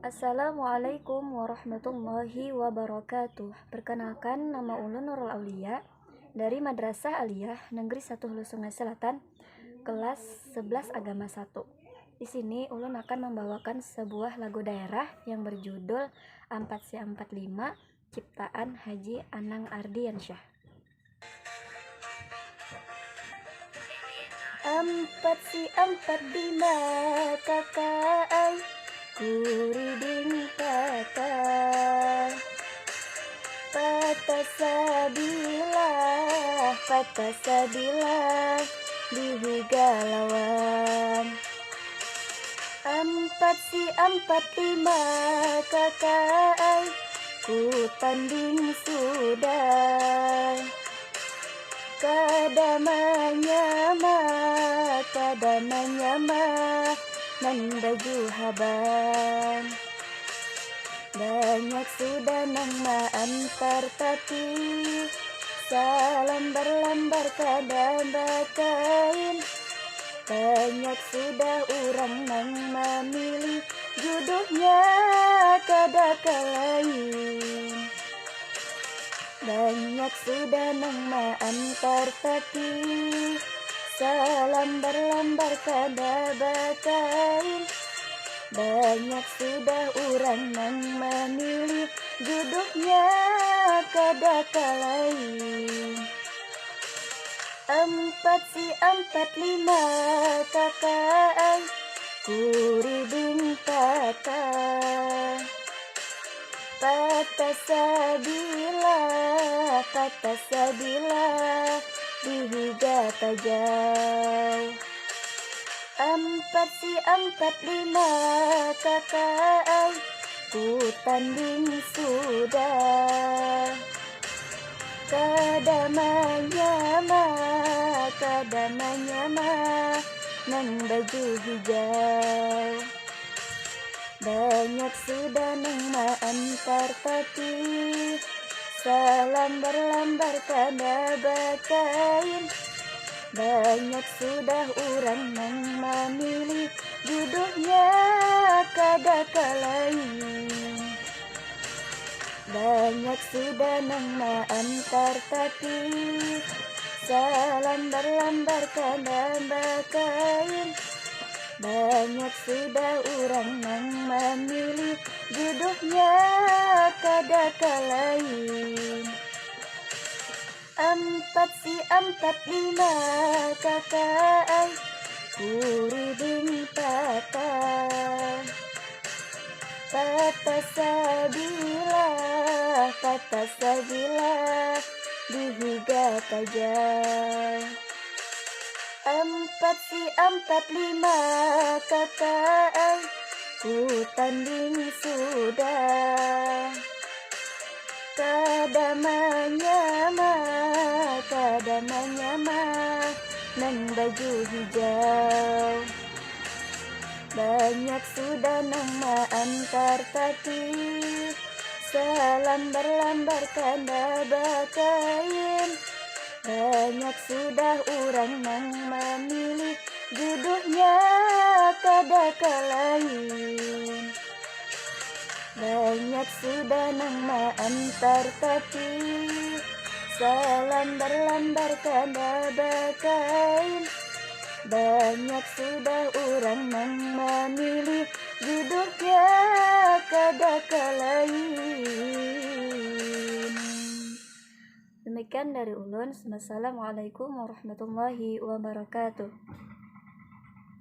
Assalamualaikum warahmatullahi wabarakatuh. Perkenalkan, nama ulun Nurul Aulia dari Madrasah Aliyah Negeri 1 Hulu Sungai Selatan, kelas 11 Agama 1. Di sini ulun akan membawakan sebuah lagu daerah yang berjudul Ampat Si Ampat Lima, ciptaan Haji Anang Ardiansyah. Ampat si ampat lima kakak kuriding patah sabila dihigalawan. Ampat si ampat lima kakak ku tanding sudah, kadamanya nandaju haban. Banyak sudah nang maantar tapi salambar-lambar kadambakain. Banyak sudah orang nang memilih jodohnya kadakalain. Banyak sudah nang maantar tapi salambar-lambar kadabakain. Banyak sudah orang nang memilih jodohnya kadakalain. Ampat si ampat lima kakak kuriding patah sabila dihigata jauh. Ampat si ampat lima kakak ku tanding sudah, kadamanya nang baju hijau. Banyak sudah nang maantar tapi salambar-lambar kadabakain. Banyak sudah orang nang memilih jodohnya kadakalain. Banyak sudah nang maantar tapi salambar-lambar kadabakain. Banyak sudah orang nang memilih jodohnya kadakalain. Ampat si ampat lima kakak kuriding patah sabila dihigata jauh. Ampat si ampat lima kakak ku tanding sudah, kadamanya nang baju hijau. Banyak sudah nang maantar tapi salambar-lambar kadabakain. Banyak sudah orang nang memilih jodohnya kadakalain. Banyak sudah nang maantar tapi salambar-lambar kadabakain. Banyak sudah orang nang memilih jodohnya kadakalain. Demikian dari ulun. Wassalamualaikum warahmatullahi wabarakatuh.